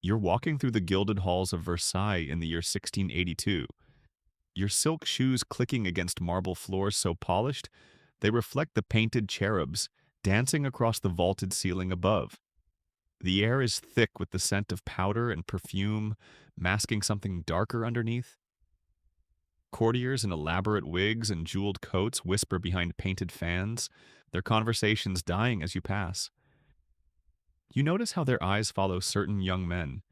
You're walking through the gilded halls of Versailles in the year 1682, your silk shoes clicking against marble floors so polished they reflect the painted cherubs dancing across the vaulted ceiling above. The air is thick with the scent of powder and perfume, masking something darker underneath. Courtiers in elaborate wigs and jeweled coats whisper behind painted fans, their conversations dying as you pass. You notice how their eyes follow certain young men,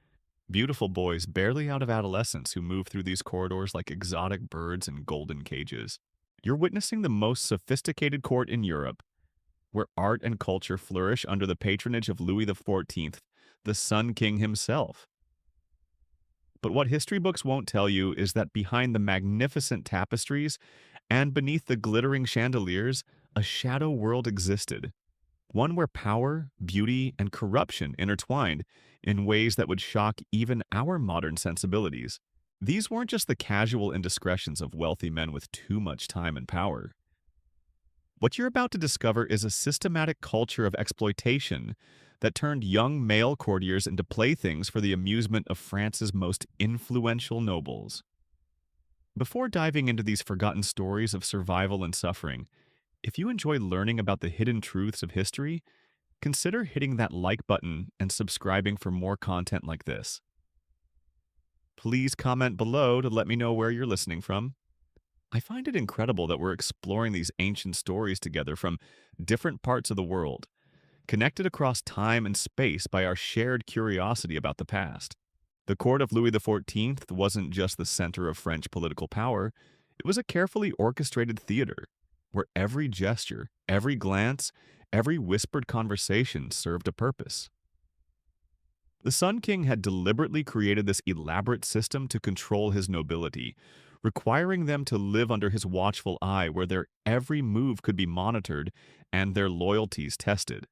beautiful boys barely out of adolescence who move through these corridors like exotic birds in golden cages. You're witnessing the most sophisticated court in Europe, where art and culture flourish under the patronage of Louis XIV, the Sun King himself. But what history books won't tell you is that behind the magnificent tapestries and beneath the glittering chandeliers, a shadow world existed. One where power, beauty, and corruption intertwined in ways that would shock even our modern sensibilities. These weren't just the casual indiscretions of wealthy men with too much time and power. What you're about to discover is a systematic culture of exploitation that turned young male courtiers into playthings for the amusement of France's most influential nobles. Before diving into these forgotten stories of survival and suffering, if you enjoy learning about the hidden truths of history, consider hitting that like button and subscribing for more content like this. Please comment below to let me know where you're listening from. I find it incredible that we're exploring these ancient stories together from different parts of the world, connected across time and space by our shared curiosity about the past. The court of Louis XIV wasn't just the center of French political power, it was a carefully orchestrated theater where every gesture, every glance, every whispered conversation served a purpose. The Sun King had deliberately created this elaborate system to control his nobility, requiring them to live under his watchful eye where their every move could be monitored and their loyalties tested.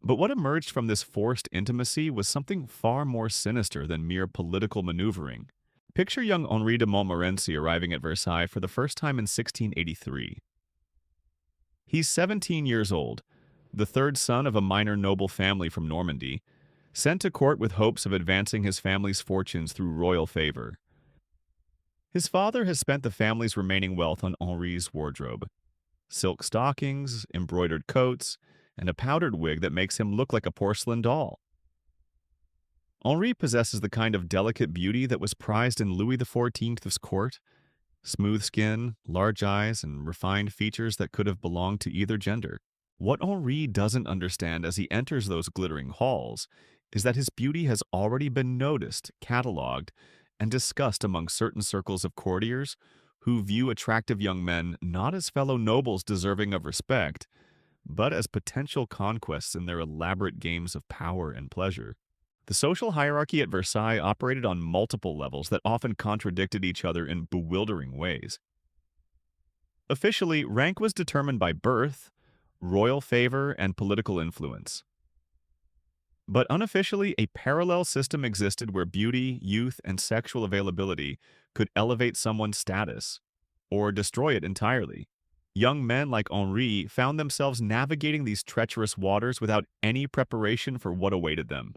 But what emerged from this forced intimacy was something far more sinister than mere political maneuvering. Picture young Henri de Montmorency arriving at Versailles for the first time in 1683. He's 17 years old, the third son of a minor noble family from Normandy, sent to court with hopes of advancing his family's fortunes through royal favor. His father has spent the family's remaining wealth on Henri's wardrobe: silk stockings, embroidered coats, and a powdered wig that makes him look like a porcelain doll. Henri possesses the kind of delicate beauty that was prized in Louis XIV's court: smooth skin, large eyes, and refined features that could have belonged to either gender. What Henri doesn't understand as he enters those glittering halls is that his beauty has already been noticed, catalogued, and discussed among certain circles of courtiers who view attractive young men not as fellow nobles deserving of respect, but as potential conquests in their elaborate games of power and pleasure. The social hierarchy at Versailles operated on multiple levels that often contradicted each other in bewildering ways. Officially, rank was determined by birth, royal favor, and political influence. But unofficially, a parallel system existed where beauty, youth, and sexual availability could elevate someone's status or destroy it entirely. Young men like Henri found themselves navigating these treacherous waters without any preparation for what awaited them.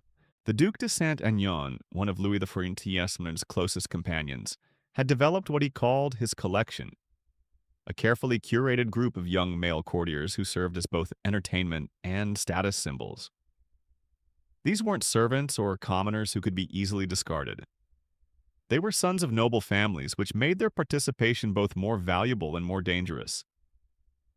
The Duc de Saint-Aignan, one of Louis XIV's closest companions, had developed what he called his collection, a carefully curated group of young male courtiers who served as both entertainment and status symbols. These weren't servants or commoners who could be easily discarded. They were sons of noble families, which made their participation both more valuable and more dangerous.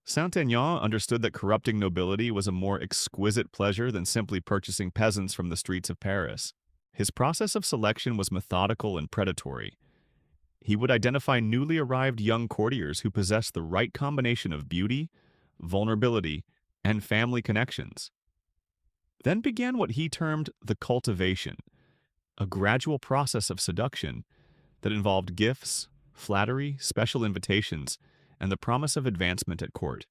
Saint-Aignan understood that corrupting nobility was a more exquisite pleasure than simply purchasing peasants from the streets of Paris. His process of selection was methodical and predatory. He would identify newly arrived young courtiers who possessed the right combination of beauty, vulnerability, and family connections. Then began what he termed the cultivation, a gradual process of seduction that involved gifts, flattery, special invitations, and the promise of advancement at court.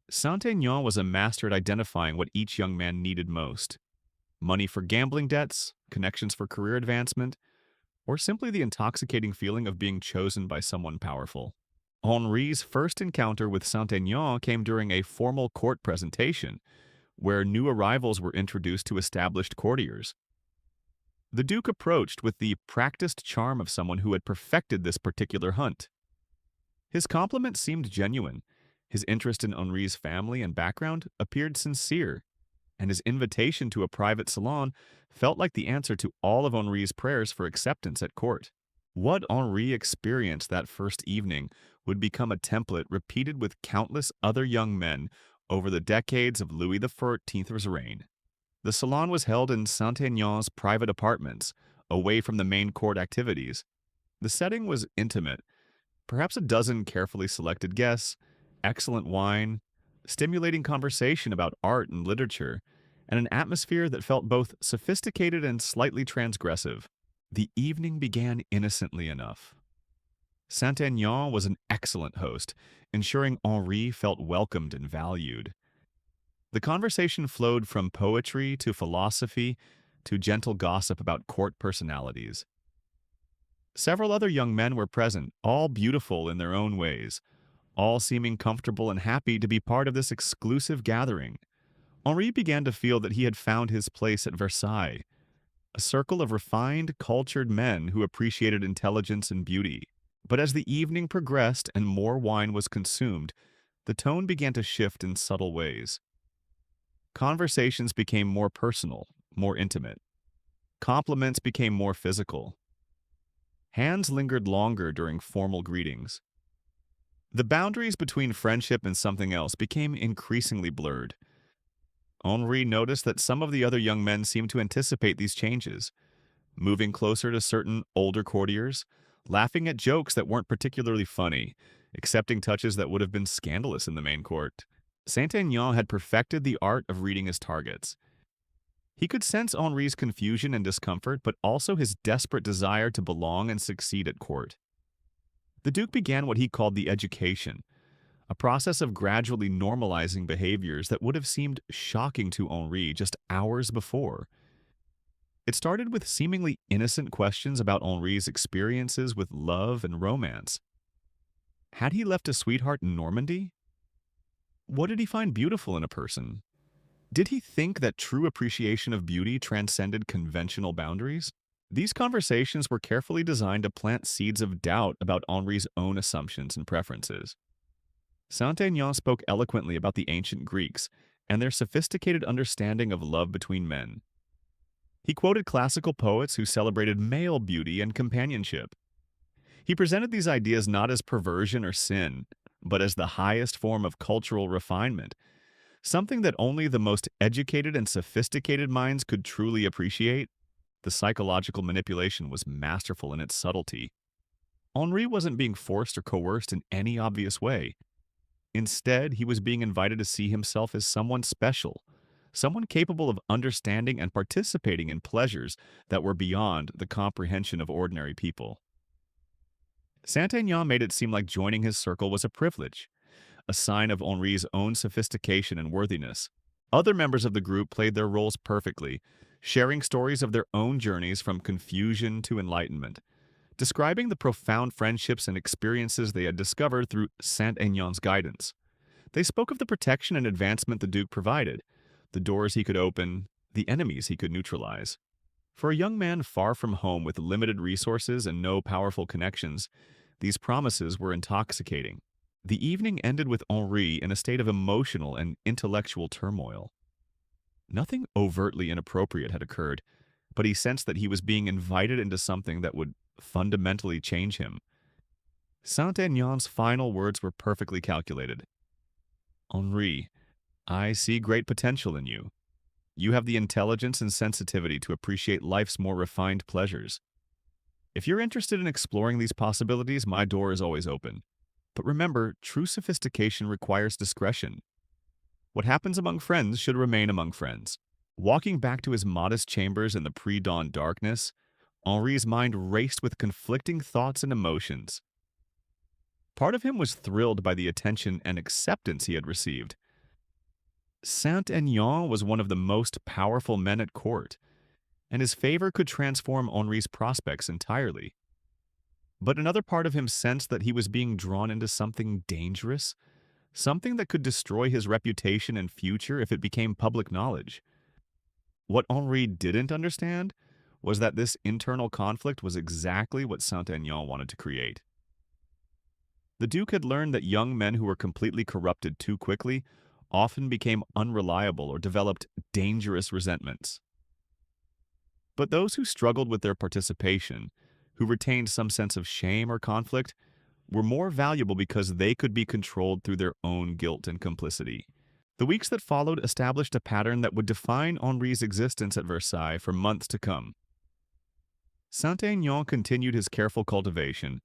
Saint-Aignan was a master at identifying what each young man needed most: money for gambling debts, connections for career advancement, or simply the intoxicating feeling of being chosen by someone powerful. Henri's first encounter with Saint-Aignan came during a formal court presentation, where new arrivals were introduced to established courtiers. The Duke approached with the practiced charm of someone who had perfected this particular hunt. His compliment seemed genuine. His interest in Henri's family and background appeared sincere, and his invitation to a private salon felt like the answer to all of Henri's prayers for acceptance at court. What Henri experienced that first evening would become a template repeated with countless other young men over the decades of Louis XIV's reign. The salon was held in Saint-Aignan's private apartments, away from the main court activities. The setting was intimate, perhaps a dozen carefully selected guests, excellent wine, stimulating conversation about art and literature, and an atmosphere that felt both sophisticated and slightly transgressive. The evening began innocently enough. Saint-Aignan was an excellent host, ensuring Henri felt welcomed and valued. The conversation flowed from poetry to philosophy to gentle gossip about court personalities. Several other young men were present, all beautiful in their own ways, all seeming comfortable and happy to be part of this exclusive gathering. Henri began to feel that he had found his place at Versailles, a circle of refined, cultured men who appreciated intelligence and beauty. But as the evening progressed and more wine was consumed, the tone began to shift in subtle ways. Conversations became more personal, more intimate. Compliments became more physical. Hands lingered longer during formal greetings. The boundaries between friendship and something else became increasingly blurred. Henri noticed that some of the other young men seemed to anticipate these changes, moving closer to certain older courtiers, laughing at jokes that weren't particularly funny, accepting touches that would have been scandalous in the main court. Saint-Aignan had perfected the art of reading his targets. He could sense Henri's confusion and discomfort, but also his desperate desire to belong and succeed at court. The Duke began what he called the education, a process of gradually normalizing behaviors that would have seemed shocking to Henri just hours before. It started with seemingly innocent questions about Henri's experiences with love and romance. Had he left a sweetheart in Normandy? What did he find beautiful in a person? Did he think that true appreciation of beauty transcended conventional boundaries? These conversations were carefully designed to plant seeds of doubt about Henri's own assumptions and preferences. Saint-Aignan spoke eloquently about the ancient Greeks and their sophisticated understanding of love between men. He quoted classical poets who celebrated male beauty and companionship. He presented these ideas not as perversion or sin, but as the highest form of cultural refinement, something that only the most educated and sophisticated minds could truly appreciate. The psychological manipulation was masterful in its subtlety. Henri wasn't being forced or coerced in any obvious way. Instead, he was being invited to see himself as someone special, someone capable of understanding and participating in pleasures that were beyond the comprehension of ordinary people. Saint-Aignan made it seem like joining his circle was a privilege, a sign of Henri's own sophistication and worthiness. Other members of the group played their roles perfectly, sharing stories of their own journeys from confusion to enlightenment, describing the profound friendships and experiences they had discovered through Saint-Aignan's guidance. They spoke of the protection and advancement the Duke provided, the doors he could open, the enemies he could neutralize. For a young man far from home with limited resources and no powerful connections, these promises were intoxicating. The evening ended with Henri in a state of emotional and intellectual turmoil. Nothing overtly inappropriate had occurred, but he sensed that he was being invited into something that would fundamentally change him. Saint-Aignan's final words were perfectly calculated. "Henri, I see great potential in you. You have the intelligence and sensitivity to appreciate life's more refined pleasures. If you're interested in exploring these possibilities, my door is always open. But remember, true sophistication requires discretion. What happens among friends should remain among friends." Walking back to his modest chambers in the pre-dawn darkness, Henri's mind raced with conflicting thoughts and emotions. Part of him was thrilled by the attention and acceptance he had received. Saint-Aignan was one of the most powerful men at court, and his favor could transform Henri's prospects entirely. But another part of him sensed that he was being drawn into something dangerous, something that could destroy his reputation and future if it became public knowledge. What Henri didn't understand was that this internal conflict was exactly what Saint-Aignan wanted to create. The Duke had learned that young men who were completely corrupted too quickly often became unreliable or developed dangerous resentments. But those who struggled with their participation, who retained some sense of shame or conflict, were more valuable because they could be controlled through their own guilt and complicity. The weeks that followed established a pattern that would define Henri's existence at Versailles for months to come. Saint-Aignan continued his careful cultivation,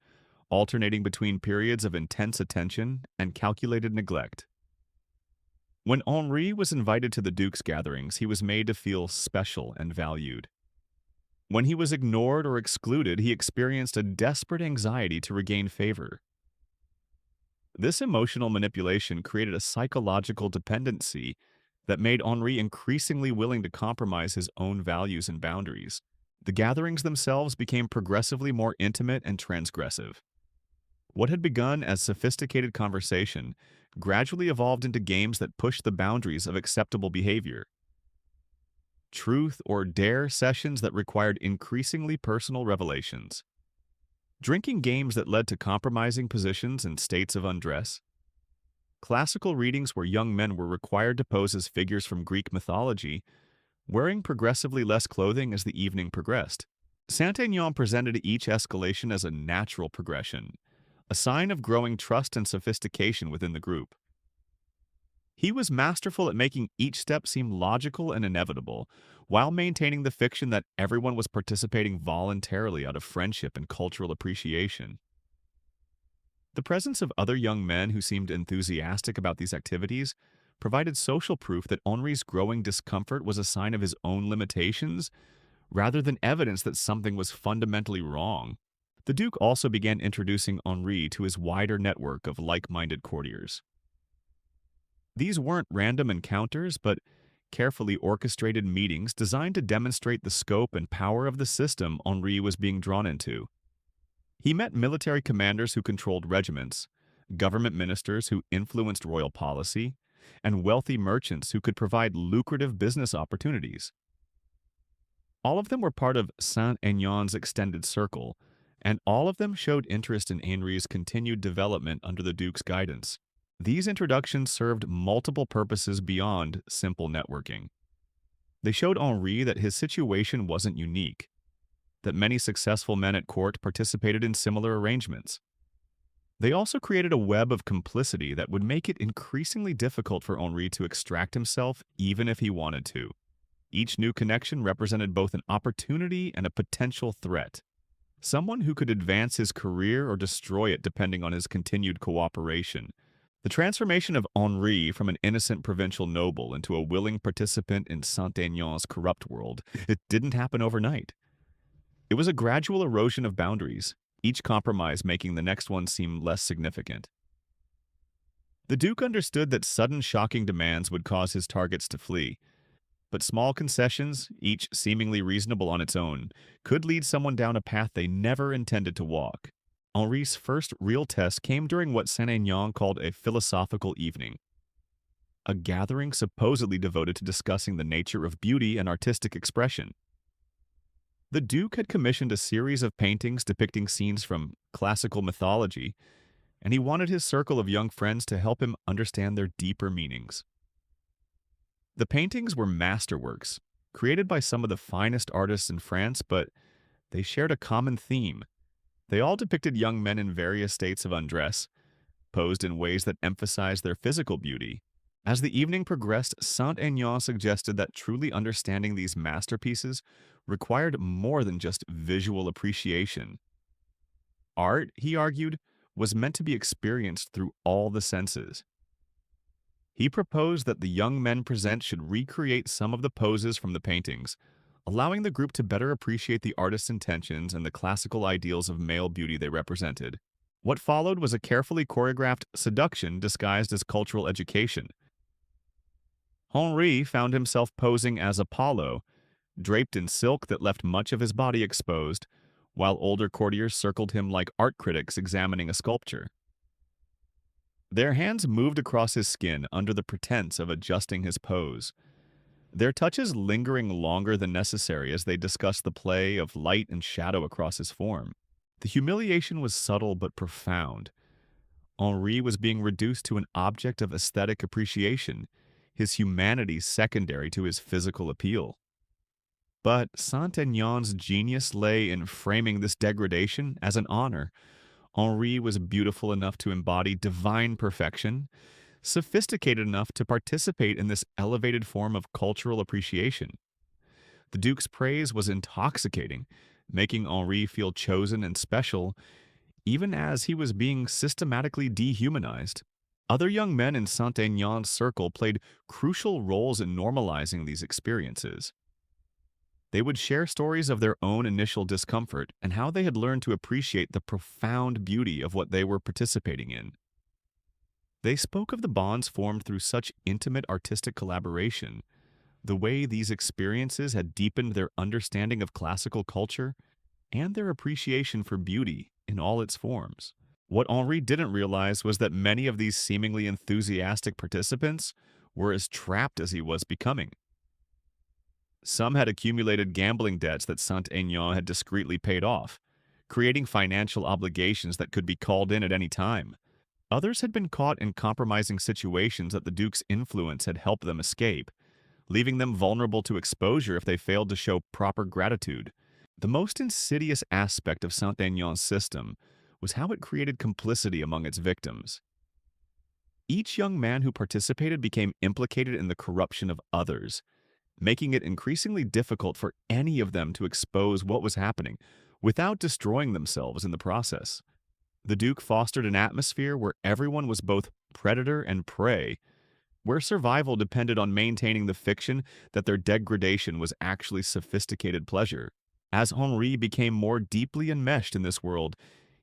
alternating between periods of intense attention and calculated neglect. When Henri was invited to the Duke's gatherings, he was made to feel special and valued. When he was ignored or excluded, he experienced a desperate anxiety to regain favor. This emotional manipulation created a psychological dependency that made Henri increasingly willing to compromise his own values and boundaries. The gatherings themselves became progressively more intimate and transgressive. What had begun as sophisticated conversation gradually evolved into games that pushed the boundaries of acceptable behavior. Truth or dare sessions that required increasingly personal revelations. Drinking games that led to compromising positions and states of undress. Classical readings where young men were required to pose as figures from Greek mythology, wearing progressively less clothing as the evening progressed. Saint-Aignan presented each escalation as a natural progression, a sign of growing trust and sophistication within the group. He was masterful at making each step seem logical and inevitable, while maintaining the fiction that everyone was participating voluntarily out of friendship and cultural appreciation. The presence of other young men who seemed enthusiastic about these activities provided social proof that Henri's growing discomfort was a sign of his own limitations, rather than evidence that something was fundamentally wrong. The Duke also began introducing Henri to his wider network of like-minded courtiers. These weren't random encounters, but carefully orchestrated meetings designed to demonstrate the scope and power of the system Henri was being drawn into. He met military commanders who controlled regiments, government ministers who influenced royal policy, and wealthy merchants who could provide lucrative business opportunities. All of them were part of Saint-Aignan's extended circle, and all of them showed interest in Henri's continued development under the Duke's guidance. These introductions served multiple purposes beyond simple networking. They showed Henri that his situation wasn't unique, that many successful men at court participated in similar arrangements. They also created a web of complicity that would make it increasingly difficult for Henri to extract himself even if he wanted to. Each new connection represented both an opportunity and a potential threat. Someone who could advance his career or destroy it depending on his continued cooperation. The transformation of Henri from an innocent provincial noble into a willing participant in Saint-Aignan's corrupt world, it didn't happen overnight. It was a gradual erosion of boundaries, each compromise making the next one seem less significant. The Duke understood that sudden shocking demands would cause his targets to flee, but small concessions, each seemingly reasonable on its own, could lead someone down a path they never intended to walk. Henri's first real test came during what Saint-Aignan called a philosophical evening, a gathering supposedly devoted to discussing the nature of beauty and artistic expression. The Duke had commissioned a series of paintings depicting scenes from classical mythology, and he wanted his circle of young friends to help him understand their deeper meanings. The paintings were masterworks, created by some of the finest artists in France, but they shared a common theme. They all depicted young men in various states of undress, posed in ways that emphasized their physical beauty. As the evening progressed, Saint-Aignan suggested that truly understanding these masterpieces required more than just visual appreciation. Art, he argued, was meant to be experienced through all the senses. He proposed that the young men present should recreate some of the poses from the paintings, allowing the group to better appreciate the artist's intentions and the classical ideals of male beauty they represented. What followed was a carefully choreographed seduction disguised as cultural education. Henri found himself posing as Apollo, draped in silk that left much of his body exposed, while older courtiers circled him like art critics examining a sculpture. Their hands moved across his skin under the pretense of adjusting his pose. their touches lingering longer than necessary as they discussed the play of light and shadow across his form. The humiliation was subtle but profound. Henri was being reduced to an object of aesthetic appreciation, his humanity secondary to his physical appeal. But Saint-Aignan's genius lay in framing this degradation as an honor. Henri was beautiful enough to embody divine perfection, sophisticated enough to participate in this elevated form of cultural appreciation. The Duke's praise was intoxicating, making Henri feel chosen and special, even as he was being systematically dehumanized. Other young men in Saint-Aignan's circle played crucial roles in normalizing these experiences. They would share stories of their own initial discomfort and how they had learned to appreciate the profound beauty of what they were participating in. They spoke of the bonds formed through such intimate artistic collaboration, the way these experiences had deepened their understanding of classical culture and their appreciation for beauty in all its forms. What Henri didn't realize was that many of these seemingly enthusiastic participants were as trapped as he was becoming. Some had accumulated gambling debts that Saint-Aignan had discreetly paid off, creating financial obligations that could be called in at any time. Others had been caught in compromising situations that the Duke's influence had helped them escape, leaving them vulnerable to exposure if they failed to show proper gratitude. The most insidious aspect of Saint-Aignan's system was how it created complicity among its victims. Each young man who participated became implicated in the corruption of others, making it increasingly difficult for any of them to expose what was happening without destroying themselves in the process. The Duke fostered an atmosphere where everyone was both predator and prey, where survival depended on maintaining the fiction that their degradation was actually sophisticated pleasure. As Henri became more deeply enmeshed in this world,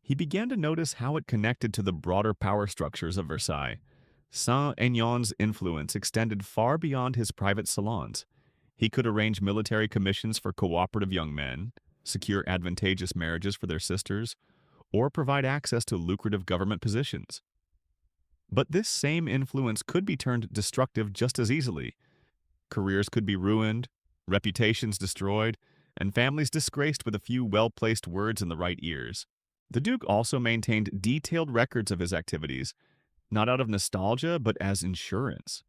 he began to notice how it connected to the broader power structures of Versailles. Saint-Aignan's influence extended far beyond his private salons. He could arrange military commissions for cooperative young men, secure advantageous marriages for their sisters, or provide access to lucrative government positions. But this same influence could be turned destructive just as easily. Careers could be ruined, reputations destroyed, and families disgraced with a few well-placed words in the right ears. The Duke also maintained detailed records of his activities, not out of nostalgia but as insurance.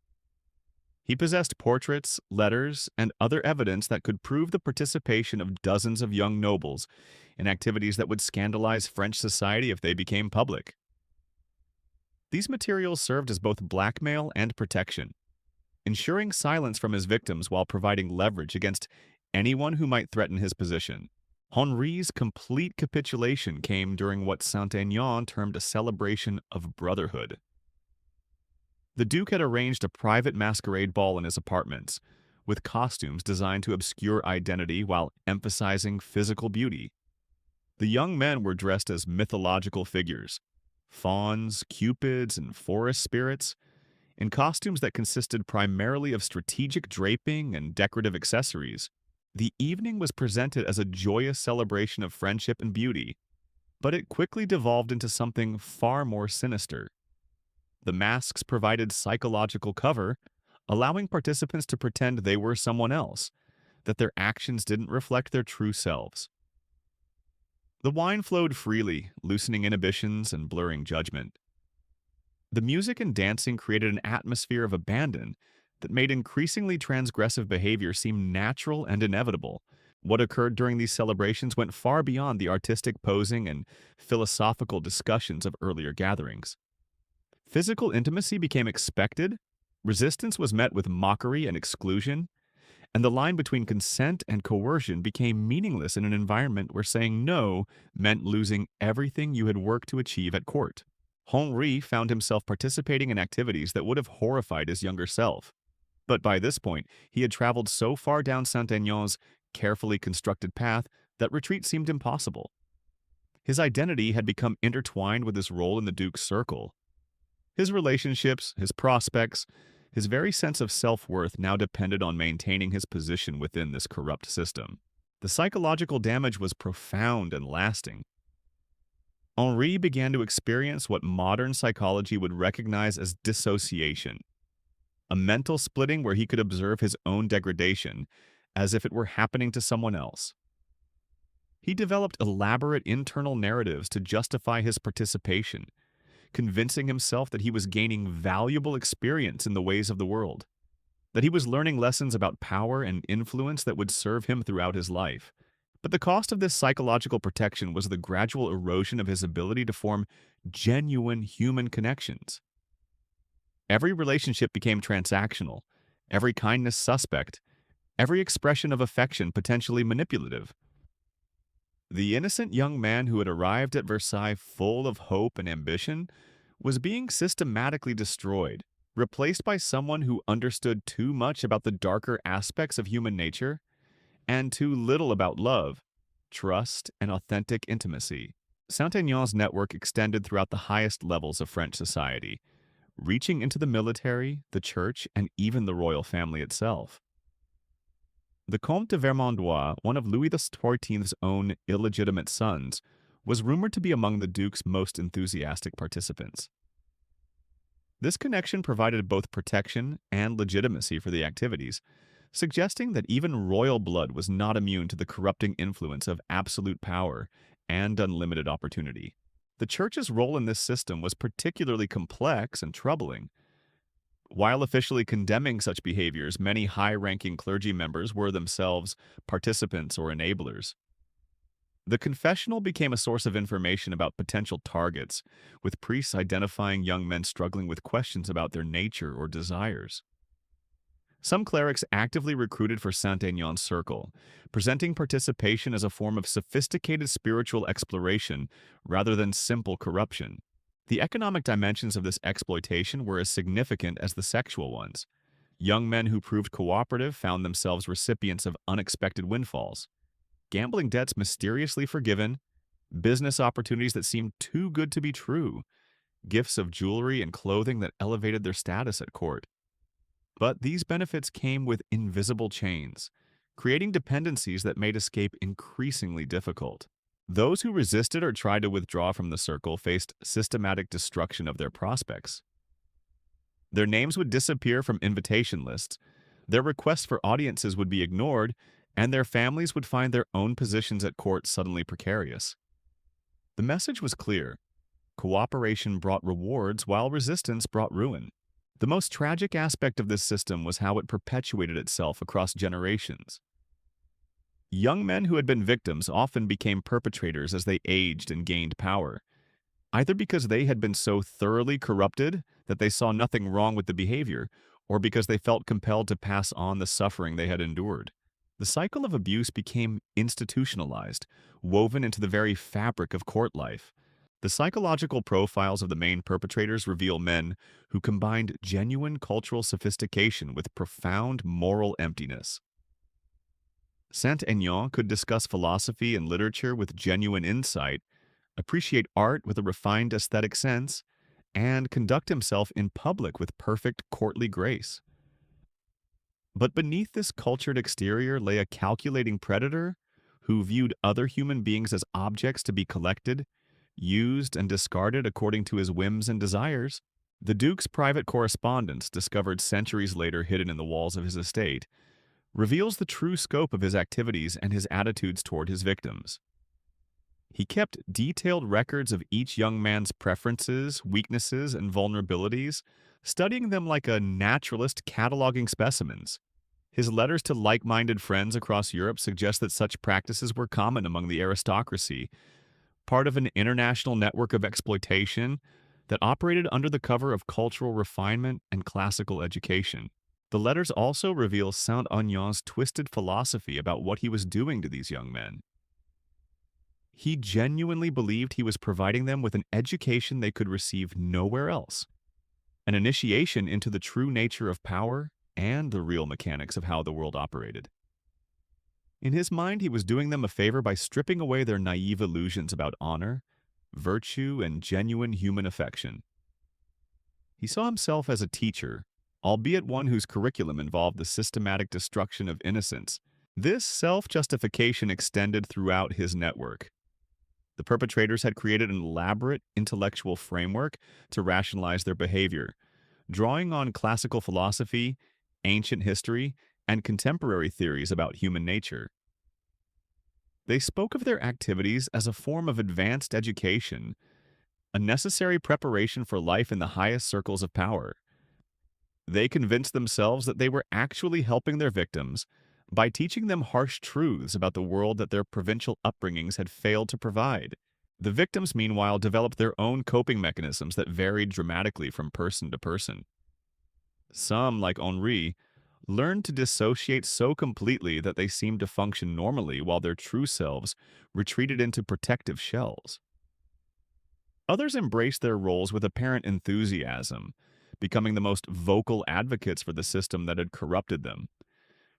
He possessed portraits, letters, and other evidence that could prove the participation of dozens of young nobles in activities that would scandalize French society if they became public. These materials served as both blackmail and protection, ensuring silence from his victims while providing leverage against anyone who might threaten his position. Henri's complete capitulation came during what Saint-Aignan termed a celebration of brotherhood. The Duke had arranged a private masquerade ball in his apartments, with costumes designed to obscure identity while emphasizing physical beauty. The young men were dressed as mythological figures, fauns, cupids, and forest spirits, in costumes that consisted primarily of strategic draping and decorative accessories. The evening was presented as a joyous celebration of friendship and beauty, but it quickly devolved into something far more sinister. The masks provided psychological cover, allowing participants to pretend they were someone else, that their actions didn't reflect their true selves. The wine flowed freely, loosening inhibitions and blurring judgment. The music and dancing created an atmosphere of abandon that made increasingly transgressive behavior seem natural and inevitable. What occurred during these celebrations went far beyond the artistic posing and philosophical discussions of earlier gatherings. Physical intimacy became expected, resistance was met with mockery and exclusion, and the line between consent and coercion became meaningless in an environment where saying no meant losing everything you had worked to achieve at court. Henri found himself participating in activities that would have horrified his younger self. But by this point, he had traveled so far down Saint-Aignan's carefully constructed path that retreat seemed impossible. His identity had become intertwined with his role in the Duke's circle. His relationships, his prospects, his very sense of self-worth now depended on maintaining his position within this corrupt system. The psychological damage was profound and lasting. Henri began to experience what modern psychology would recognize as dissociation. a mental splitting where he could observe his own degradation as if it were happening to someone else. He developed elaborate internal narratives to justify his participation, convincing himself that he was gaining valuable experience in the ways of the world, that he was learning lessons about power and influence that would serve him throughout his life. But the cost of this psychological protection was the gradual erosion of his ability to form genuine human connections. Every relationship became transactional, every kindness suspect, every expression of affection potentially manipulative. The innocent young man who had arrived at Versailles full of hope and ambition was being systematically destroyed, replaced by someone who understood too much about the darker aspects of human nature and too little about love, trust, and authentic intimacy. Saint-Aignan's network extended throughout the highest levels of French society, reaching into the military, the church, and even the royal family itself. The Comte de Vermandois, one of Louis XIV's own illegitimate sons, was rumored to be among the Duke's most enthusiastic participants. This connection provided both protection and legitimacy for the activities, suggesting that even royal blood was not immune to the corrupting influence of absolute power and unlimited opportunity. The Church's role in this system was particularly complex and troubling. While officially condemning such behaviors, many high-ranking clergy members were themselves participants or enablers. The confessional became a source of information about potential targets, with priests identifying young men struggling with questions about their nature or desires. Some clerics actively recruited for Saint-Aignan's circle, presenting participation as a form of sophisticated spiritual exploration rather than simple corruption. The economic dimensions of this exploitation were as significant as the sexual ones. Young men who proved cooperative found themselves recipients of unexpected windfalls. Gambling debts mysteriously forgiven, business opportunities that seemed too good to be true, gifts of jewelry and clothing that elevated their status at court. But these benefits came with invisible chains, creating dependencies that made escape increasingly difficult. Those who resisted or tried to withdraw from the circle faced systematic destruction of their prospects. Their names would disappear from invitation lists, their requests for audiences would be ignored, and their families would find their own positions at court suddenly precarious. The message was clear. Cooperation brought rewards while resistance brought ruin. The most tragic aspect of this system was how it perpetuated itself across generations. Young men who had been victims often became perpetrators as they aged and gained power, either because they had been so thoroughly corrupted that they saw nothing wrong with the behavior, or because they felt compelled to pass on the suffering they had endured. The cycle of abuse became institutionalized, woven into the very fabric of court life. The psychological profiles of the main perpetrators reveal men who combined genuine cultural sophistication with profound moral emptiness. Saint-Aignan could discuss philosophy and literature with genuine insight, appreciate art with a refined aesthetic sense, and conduct himself in public with perfect courtly grace. But beneath this cultured exterior lay a calculating predator who viewed other human beings as objects to be collected, used, and discarded according to his whims and desires. The Duke's private correspondence, discovered centuries later hidden in the walls of his estate, reveals the true scope of his activities and his attitudes toward his victims. He kept detailed records of each young man's preferences, weaknesses, and vulnerabilities, studying them like a naturalist cataloging specimens. His letters to like-minded friends across Europe suggest that such practices were common among the aristocracy, part of an international network of exploitation that operated under the cover of cultural refinement and classical education. The letters also reveal Saint-Aignan's twisted philosophy about what he was doing to these young men. He genuinely believed he was providing them with an education they could receive nowhere else, an initiation into the true nature of power and the real mechanics of how the world operated. In his mind, he was doing them a favor by stripping away their naive illusions about honor, virtue, and genuine human affection. He saw himself as a teacher, albeit one whose curriculum involved the systematic destruction of innocence. This self-justification extended throughout his network. The perpetrators had created an elaborate intellectual framework to rationalize their behavior, drawing on classical philosophy, ancient history, and contemporary theories about human nature. They spoke of their activities as a form of advanced education, a necessary preparation for life in the highest circles of power. They convinced themselves that they were actually helping their victims by teaching them harsh truths about the world that their provincial upbringings had failed to provide. The victims, meanwhile, developed their own coping mechanisms that varied dramatically from person to person. Some, like Henri, learned to dissociate so completely that they seemed to function normally while their true selves retreated into protective shells. Others embraced their roles with apparent enthusiasm, becoming the most vocal advocates for the system that had corrupted them.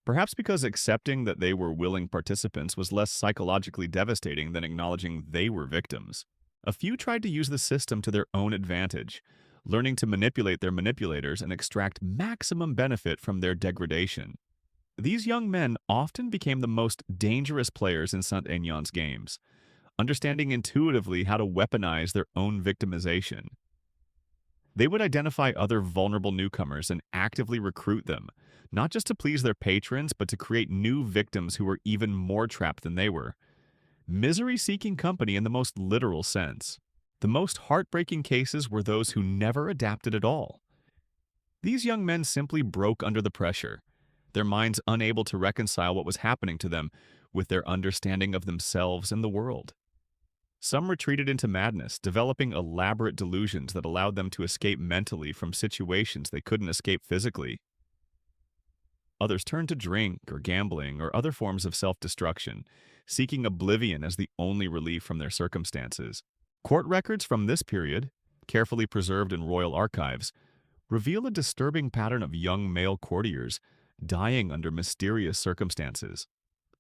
Perhaps because accepting that they were willing participants was less psychologically devastating than acknowledging they were victims. A few tried to use the system to their own advantage, learning to manipulate their manipulators and extract maximum benefit from their degradation. These young men often became the most dangerous players in Saint-Aignan's games, understanding intuitively how to weaponize their own victimization. They would identify other vulnerable newcomers and actively recruit them, not just to please their patrons, but to create new victims who were even more trapped than they were. Misery-seeking company in the most literal sense. The most heartbreaking cases were those who never adapted at all. These young men simply broke under the pressure, their minds unable to reconcile what was happening to them with their understanding of themselves and the world. Some retreated into madness, developing elaborate delusions that allowed them to escape mentally from situations they couldn't escape physically. Others turned to drink or gambling or other forms of self-destruction, seeking oblivion as the only relief from their circumstances. Court records from this period, carefully preserved in royal archives, reveal a disturbing pattern of young male courtiers dying under mysterious circumstances.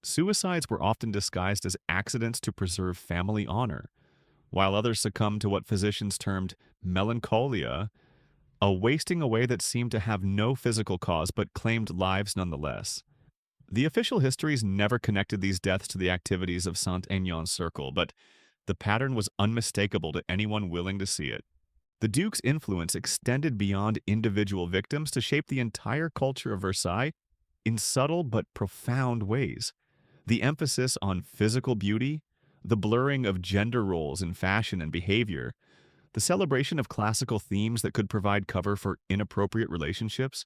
Suicides were often disguised as accidents to preserve family honor, while others succumbed to what physicians termed melancholia, a wasting away that seemed to have no physical cause but claimed lives nonetheless. The official histories never connected these deaths to the activities of Saint-Aignan's circle, but the pattern was unmistakable to anyone willing to see it. The Duke's influence extended beyond individual victims to shape the entire culture of Versailles in subtle but profound ways. The emphasis on physical beauty, the blurring of gender roles in fashion and behavior, the celebration of classical themes that could provide cover for inappropriate relationships,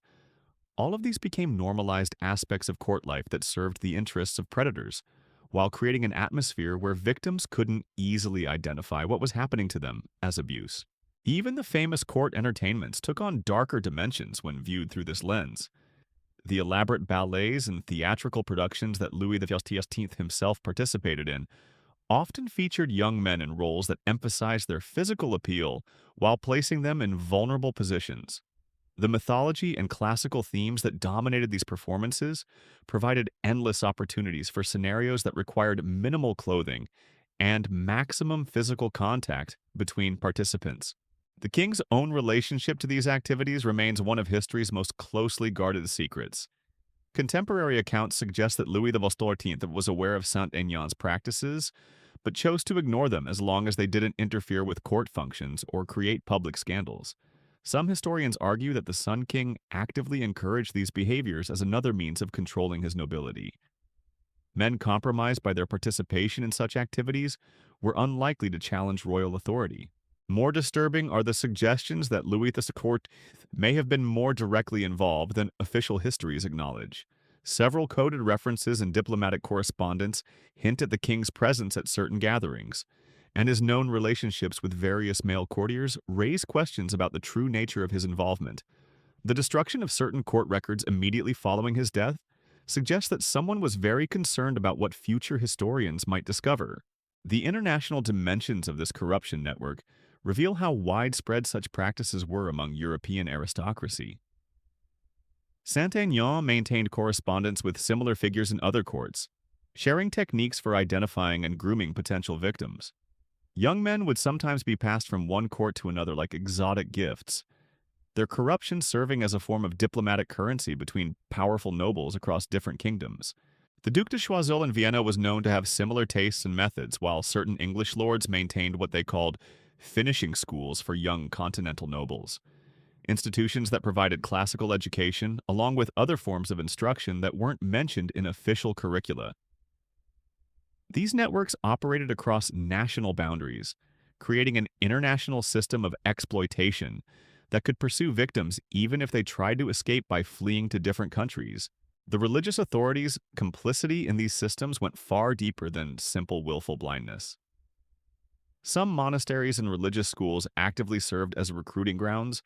all of these became normalized aspects of court life that served the interests of predators, while creating an atmosphere where victims couldn't easily identify what was happening to them as abuse. Even the famous court entertainments took on darker dimensions when viewed through this lens. The elaborate ballets and theatrical productions that Louis XV himself participated in often featured young men in roles that emphasized their physical appeal while placing them in vulnerable positions. The mythology and classical themes that dominated these performances provided endless opportunities for scenarios that required minimal clothing and maximum physical contact between participants. The king's own relationship to these activities remains one of history's most closely guarded secrets. Contemporary accounts suggest that Louis XIV was aware of Saint-Aignan's practices, but chose to ignore them as long as they didn't interfere with court functions or create public scandals. Some historians argue that the Sun King actively encouraged these behaviors as another means of controlling his nobility. Men compromised by their participation in such activities were unlikely to challenge royal authority. More disturbing are the suggestions that Louis XIV may have been more directly involved than official histories acknowledge. Several coded references in diplomatic correspondence hint at the king's presence at certain gatherings, and his known relationships with various male courtiers raise questions about the true nature of his involvement. The destruction of certain court records immediately following his death suggests that someone was very concerned about what future historians might discover. The international dimensions of this corruption network reveal how widespread such practices were among European aristocracy. Saint-Aignan maintained correspondence with similar figures in other courts, sharing techniques for identifying and grooming potential victims. Young men would sometimes be passed from one court to another like exotic gifts, their corruption serving as a form of diplomatic currency between powerful nobles across different kingdoms. The Duc de Choiseul in Vienna was known to have similar tastes and methods, while certain English lords maintained what they called finishing schools for young continental nobles. institutions that provided classical education, along with other forms of instruction that weren't mentioned in official curricula. These networks operated across national boundaries, creating an international system of exploitation that could pursue victims even if they tried to escape by fleeing to different countries. The religious authorities' complicity in these systems went far deeper than simple willful blindness. Some monasteries and religious schools actively served as recruiting grounds,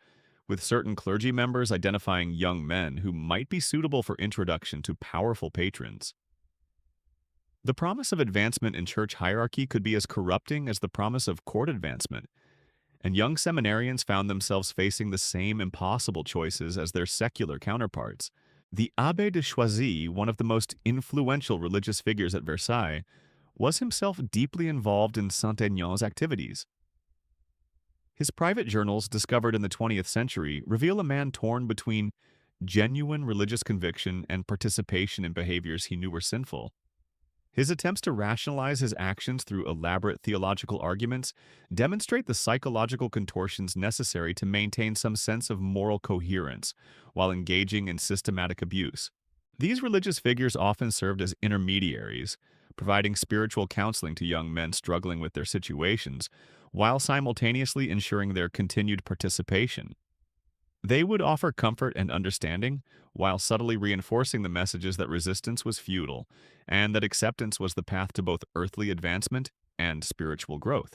with certain clergy members identifying young men who might be suitable for introduction to powerful patrons. The promise of advancement in church hierarchy could be as corrupting as the promise of court advancement, and young seminarians found themselves facing the same impossible choices as their secular counterparts. The Abbé de Choisy, one of the most influential religious figures at Versailles, was himself deeply involved in Saint-Aignan's activities. His private journals, discovered in the 20th century, reveal a man torn between genuine religious conviction and participation in behaviors he knew were sinful. His attempts to rationalize his actions through elaborate theological arguments demonstrate the psychological contortions necessary to maintain some sense of moral coherence while engaging in systematic abuse. These religious figures often served as intermediaries, providing spiritual counseling to young men struggling with their situations, while simultaneously ensuring their continued participation. They would offer comfort and understanding, while subtly reinforcing the messages that resistance was futile and that acceptance was the path to both earthly advancement and spiritual growth.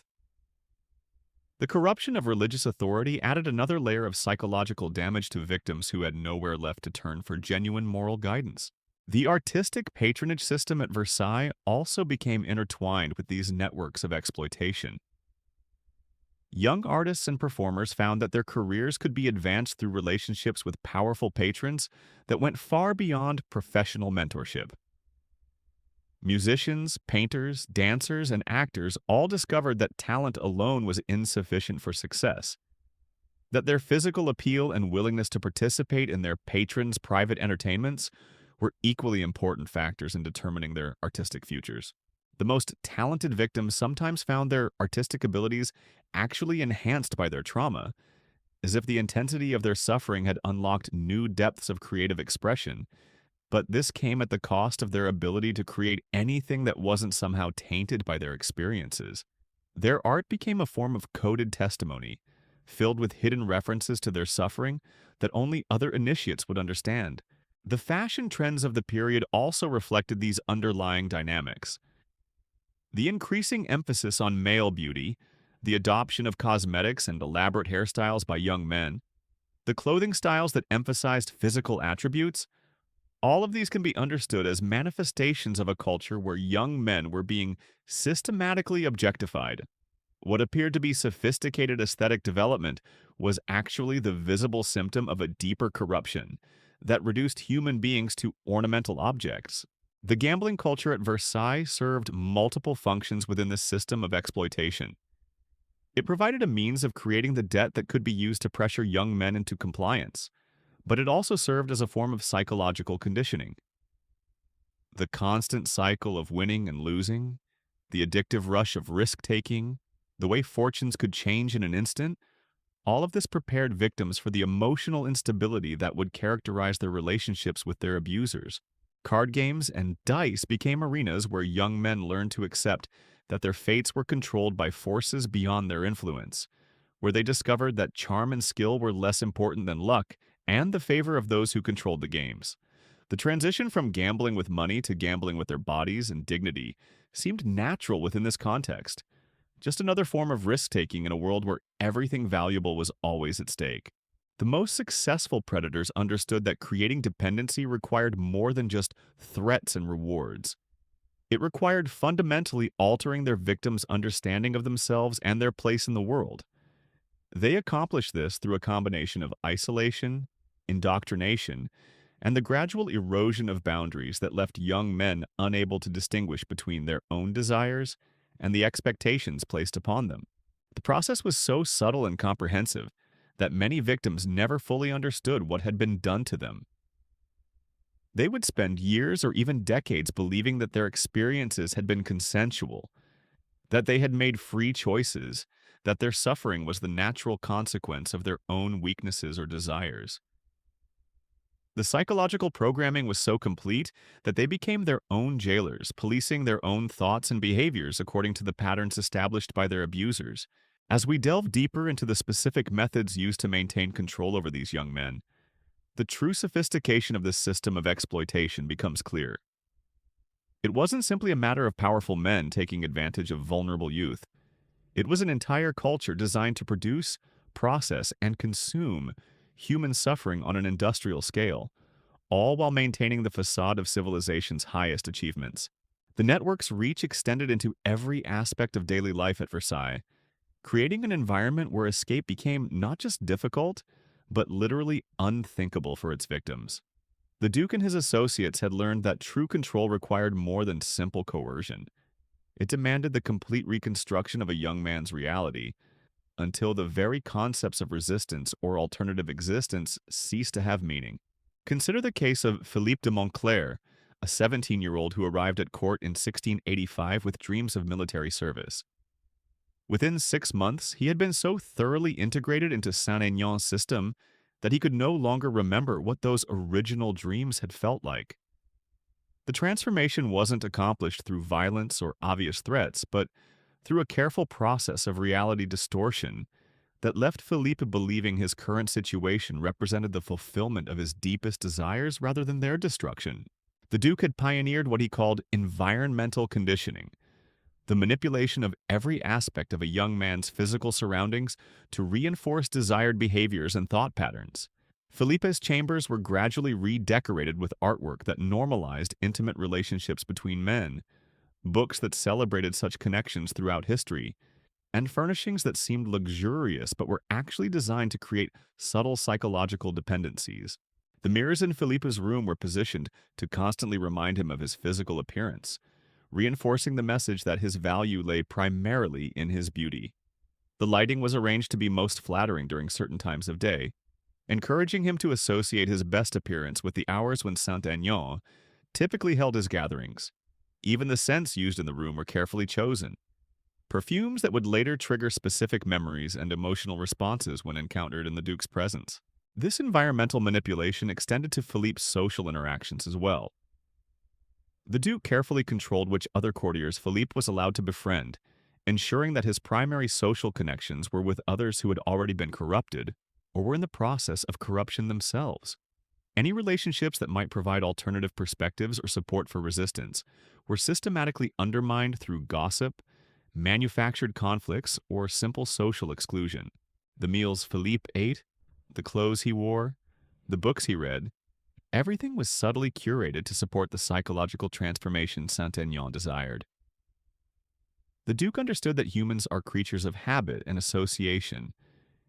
The corruption of religious authority added another layer of psychological damage to victims who had nowhere left to turn for genuine moral guidance. The artistic patronage system at Versailles also became intertwined with these networks of exploitation. Young artists and performers found that their careers could be advanced through relationships with powerful patrons that went far beyond professional mentorship. Musicians, painters, dancers, and actors all discovered that talent alone was insufficient for success, that their physical appeal and willingness to participate in their patrons' private entertainments were equally important factors in determining their artistic futures. The most talented victims sometimes found their artistic abilities actually enhanced by their trauma, as if the intensity of their suffering had unlocked new depths of creative expression, but this came at the cost of their ability to create anything that wasn't somehow tainted by their experiences. Their art became a form of coded testimony, filled with hidden references to their suffering that only other initiates would understand. The fashion trends of the period also reflected these underlying dynamics. The increasing emphasis on male beauty, the adoption of cosmetics and elaborate hairstyles by young men, the clothing styles that emphasized physical attributes, all of these can be understood as manifestations of a culture where young men were being systematically objectified. What appeared to be sophisticated aesthetic development was actually the visible symptom of a deeper corruption that reduced human beings to ornamental objects. The gambling culture at Versailles served multiple functions within this system of exploitation. It provided a means of creating the debt that could be used to pressure young men into compliance, but it also served as a form of psychological conditioning. The constant cycle of winning and losing, the addictive rush of risk-taking, the way fortunes could change in an instant, all of this prepared victims for the emotional instability that would characterize their relationships with their abusers. Card games and dice became arenas where young men learned to accept that their fates were controlled by forces beyond their influence, where they discovered that charm and skill were less important than luck and the favor of those who controlled the games. The transition from gambling with money to gambling with their bodies and dignity seemed natural within this context, just another form of risk-taking in a world where everything valuable was always at stake. The most successful predators understood that creating dependency required more than just threats and rewards. It required fundamentally altering their victims' understanding of themselves and their place in the world. They accomplished this through a combination of isolation, indoctrination, and the gradual erosion of boundaries that left young men unable to distinguish between their own desires and the expectations placed upon them. The process was so subtle and comprehensive that many victims never fully understood what had been done to them. They would spend years or even decades believing that their experiences had been consensual, that they had made free choices, that their suffering was the natural consequence of their own weaknesses or desires. The psychological programming was so complete that they became their own jailers, policing their own thoughts and behaviors according to the patterns established by their abusers. As we delve deeper into the specific methods used to maintain control over these young men, the true sophistication of this system of exploitation becomes clear. It wasn't simply a matter of powerful men taking advantage of vulnerable youth. It was an entire culture designed to produce, process, and consume human suffering on an industrial scale, all while maintaining the facade of civilization's highest achievements. The network's reach extended into every aspect of daily life at Versailles, creating an environment where escape became not just difficult, but literally unthinkable for its victims. The Duke and his associates had learned that true control required more than simple coercion. It demanded the complete reconstruction of a young man's reality, until the very concepts of resistance or alternative existence ceased to have meaning. Consider the case of Philippe de Montclair, a 17-year-old who arrived at court in 1685 with dreams of military service. Within 6 months, he had been so thoroughly integrated into Saint-Aignan's system that he could no longer remember what those original dreams had felt like. The transformation wasn't accomplished through violence or obvious threats, but through a careful process of reality distortion that left Philippe believing his current situation represented the fulfillment of his deepest desires rather than their destruction. The Duke had pioneered what he called environmental conditioning, the manipulation of every aspect of a young man's physical surroundings to reinforce desired behaviors and thought patterns. Philippe's chambers were gradually redecorated with artwork that normalized intimate relationships between men, books that celebrated such connections throughout history, and furnishings that seemed luxurious but were actually designed to create subtle psychological dependencies. The mirrors in Philippe's room were positioned to constantly remind him of his physical appearance, reinforcing the message that his value lay primarily in his beauty. The lighting was arranged to be most flattering during certain times of day, encouraging him to associate his best appearance with the hours when Saint-Aignan typically held his gatherings. Even the scents used in the room were carefully chosen, perfumes that would later trigger specific memories and emotional responses when encountered in the Duke's presence. This environmental manipulation extended to Philippe's social interactions as well. The Duke carefully controlled which other courtiers Philippe was allowed to befriend, ensuring that his primary social connections were with others who had already been corrupted or were in the process of corruption themselves. Any relationships that might provide alternative perspectives or support for resistance were systematically undermined through gossip, manufactured conflicts, or simple social exclusion. The meals Philippe ate, the clothes he wore, the books he read, everything was subtly curated to support the psychological transformation Saint-Aignan desired. The Duke understood that humans are creatures of habit and association,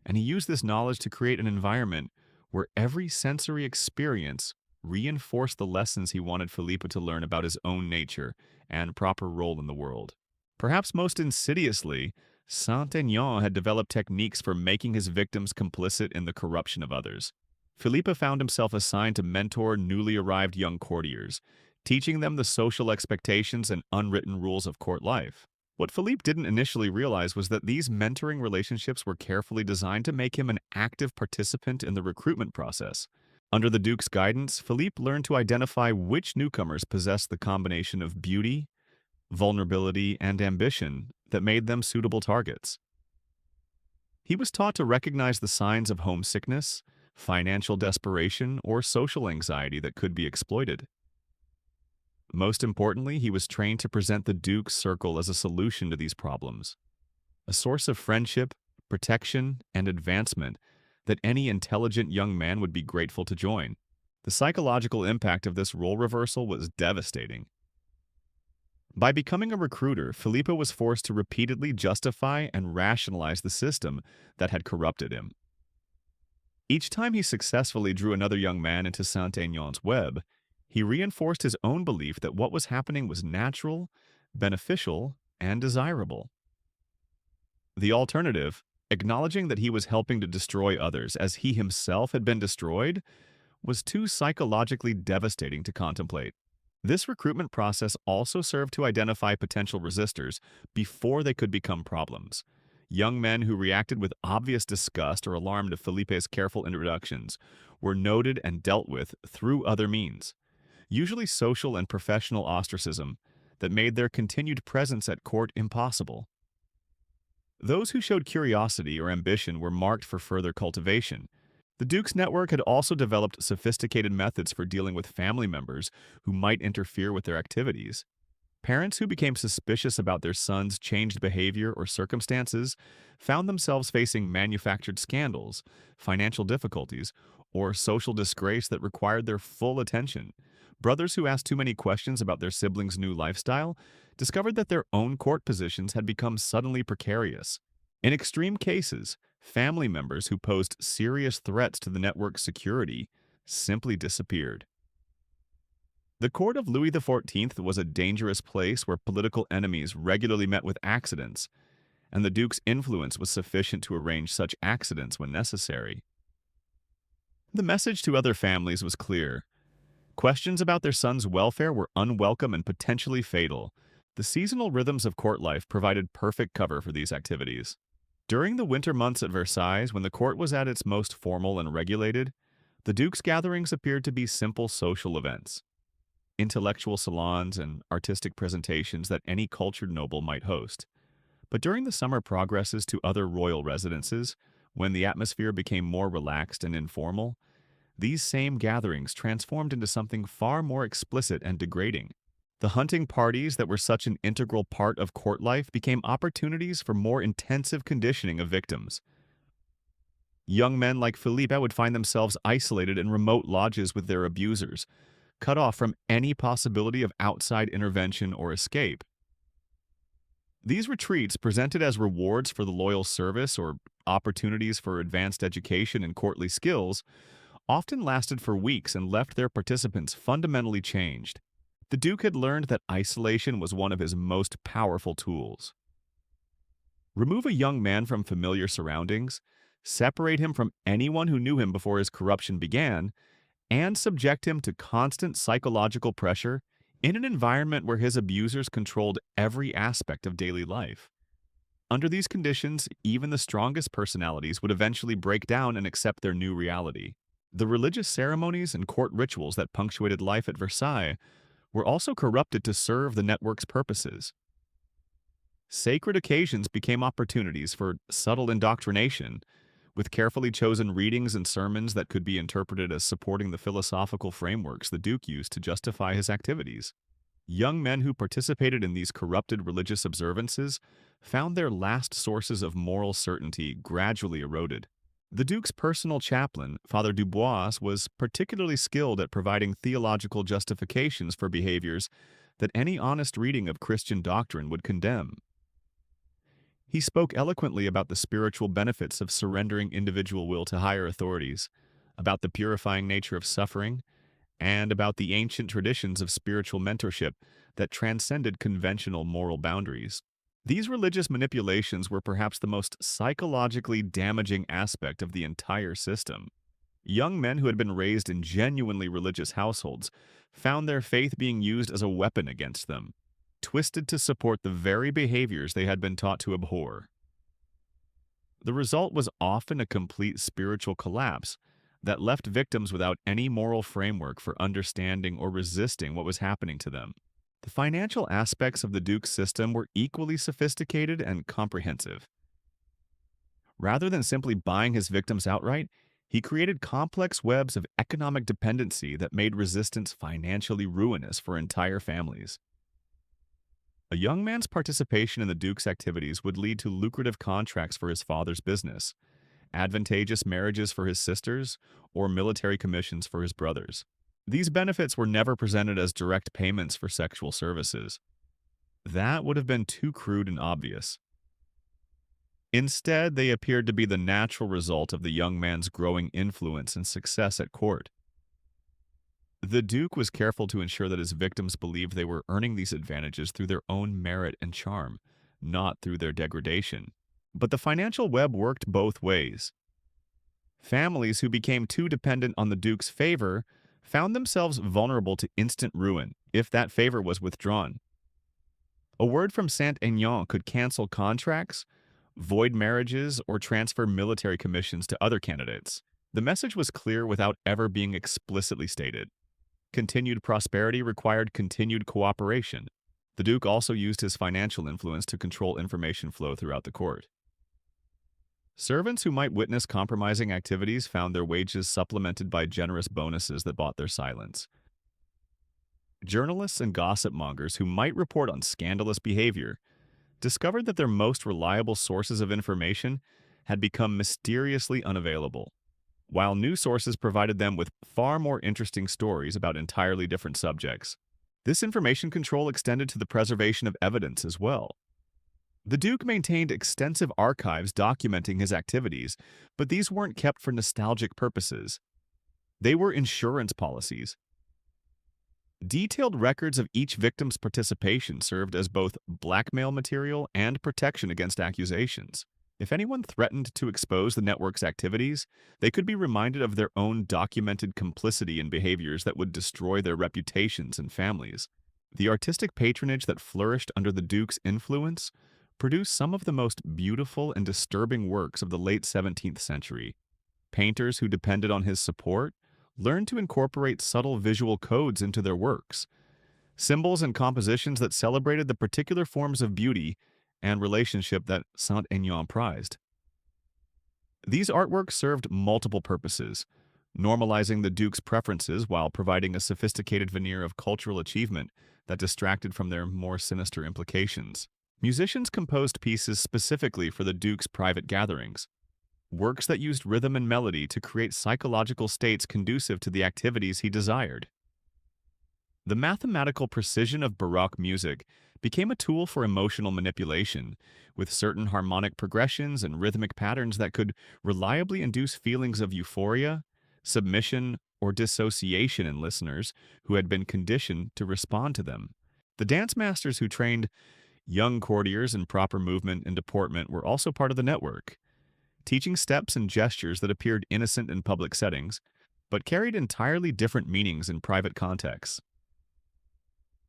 and he used this knowledge to create an environment where every sensory experience reinforced the lessons he wanted Philippe to learn about his own nature and proper role in the world. Perhaps most insidiously, Saint-Aignan had developed techniques for making his victims complicit in the corruption of others. Philippe found himself assigned to mentor newly arrived young courtiers, teaching them the social expectations and unwritten rules of court life. What Philippe didn't initially realize was that these mentoring relationships were carefully designed to make him an active participant in the recruitment process. Under the Duke's guidance, Philippe learned to identify which newcomers possessed the combination of beauty, vulnerability, and ambition that made them suitable targets. He was taught to recognize the signs of homesickness, financial desperation, or social anxiety that could be exploited. Most importantly, he was trained to present the Duke's circle as a solution to these problems, a source of friendship, protection, and advancement that any intelligent young man would be grateful to join. The psychological impact of this role reversal was devastating. By becoming a recruiter, Philippe was forced to repeatedly justify and rationalize the system that had corrupted him. Each time he successfully drew another young man into Saint-Aignan's web, he reinforced his own belief that what was happening was natural, beneficial, and desirable. The alternative, acknowledging that he was helping to destroy others as he himself had been destroyed, was too psychologically devastating to contemplate. This recruitment process also served to identify potential resistors before they could become problems, Young men who reacted with obvious disgust or alarm to Felipe's careful introductions were noted and dealt with through other means, usually social and professional ostracism, that made their continued presence at court impossible. Those who showed curiosity or ambition were marked for further cultivation. The Duke's network had also developed sophisticated methods for dealing with family members who might interfere with their activities. Parents who became suspicious about their sons' changed behavior or circumstances found themselves facing manufactured scandals, financial difficulties, or social disgrace that required their full attention. Brothers who asked too many questions about their siblings' new lifestyle discovered that their own court positions had become suddenly precarious. In extreme cases, family members who posed serious threats to the network's security simply disappeared. The court of Louis XIV was a dangerous place where political enemies regularly met with accidents, and the Duke's influence was sufficient to arrange such accidents when necessary. The message to other families was clear. Questions about their son's welfare were unwelcome and potentially fatal. The seasonal rhythms of court life provided perfect cover for these activities. During the winter months at Versailles, when the court was at its most formal and regulated, the Duke's gatherings appeared to be simple social events, intellectual salons and artistic presentations that any cultured noble might host. But during the summer progresses to other royal residences, when the atmosphere became more relaxed and informal, these same gatherings transformed into something far more explicit and degrading. The hunting parties that were such an integral part of court life became opportunities for more intensive conditioning of victims. Young men like Philippe would find themselves isolated in remote lodges with their abusers, cut off from any possibility of outside intervention or escape. These retreats, presented as rewards for the loyal service or opportunities for advanced education and courtly skills, often lasted for weeks and left their participants fundamentally changed. The Duke had learned that isolation was one of his most powerful tools. Remove a young man from familiar surroundings, separate him from anyone who knew him before his corruption began, and subject him to constant psychological pressure in an environment where his abusers controlled every aspect of daily life. Under these conditions, even the strongest personalities would eventually break down and accept their new reality. The religious ceremonies and court rituals that punctuated life at Versailles were also corrupted to serve the network's purposes. Sacred occasions became opportunities for subtle indoctrination, with carefully chosen readings and sermons that could be interpreted as supporting the philosophical frameworks the Duke used to justify his activities. Young men who participated in these corrupted religious observances found their last sources of moral certainty gradually eroded. The Duke's personal chaplain, Father Dubois, was particularly skilled at providing theological justifications for behaviors that any honest reading of Christian doctrine would condemn. He spoke eloquently about the spiritual benefits of surrendering individual will to higher authorities, about the purifying nature of suffering, and about the ancient traditions of spiritual mentorship that transcended conventional moral boundaries. These religious manipulations were perhaps the most psychologically damaging aspect of the entire system. Young men who had been raised in genuinely religious households found their faith being used as a weapon against them, twisted to support the very behaviors they had been taught to abhor. The result was often a complete spiritual collapse that left victims without any moral framework for understanding or resisting what was happening to them. The financial aspects of the Duke's system were equally sophisticated and comprehensive. Rather than simply buying his victims outright, he created complex webs of economic dependency that made resistance financially ruinous for entire families. A young man's participation in the Duke's activities would lead to lucrative contracts for his father's business, advantageous marriages for his sisters, or military commissions for his brothers. These benefits were never presented as direct payments for sexual services. That would have been too crude and obvious. Instead, they appeared to be the natural result of the young man's growing influence and success at court. The Duke was careful to ensure that his victims believed they were earning these advantages through their own merit and charm, not through their degradation. But the financial web worked both ways. Families who became too dependent on the Duke's favor found themselves vulnerable to instant ruin if that favor was withdrawn. A word from Saint-Aignan could cancel contracts void marriages, or transfer military commissions to other candidates. The message was clear without ever being explicitly stated. Continued prosperity required continued cooperation. The Duke also used his financial influence to control information flow throughout the court. Servants who might witness compromising activities found their wages supplemented by generous bonuses that bought their silence. Journalists and gossip mongers who might report on scandalous behavior discovered that their most reliable sources of information had become mysteriously unavailable, while new sources provided them with far more interesting stories about entirely different subjects. This information control extended to the preservation of evidence as well. The Duke maintained extensive archives documenting his activities, but these weren't kept for nostalgic purposes. They were insurance policies. Detailed records of each victim's participation served as both blackmail material and protection against accusations. If anyone threatened to expose the network's activities, they could be reminded of their own documented complicity in behaviors that would destroy their reputations and families. The artistic patronage that flourished under the Duke's influence produced some of the most beautiful and disturbing works of the late 17th century. Painters who depended on his support learned to incorporate subtle visual codes into their works, symbols and compositions that celebrated the particular forms of beauty and relationship that Saint-Aignan prized. These artworks served multiple purposes, normalizing the Duke's preferences while providing a sophisticated veneer of cultural achievement that distracted from their more sinister implications. Musicians composed pieces specifically for the Duke's private gatherings, works that used rhythm and melody to create psychological states conducive to the activities he desired. The mathematical precision of Baroque music became a tool for emotional manipulation, with certain harmonic progressions and rhythmic patterns that could reliably induce feelings of euphoria, submission, or dissociation in listeners who had been conditioned to respond to them. The dance masters who trained young courtiers in proper movement and deportment were also part of the network, teaching steps and gestures that appeared innocent in public settings, but carried entirely different meanings in private contexts.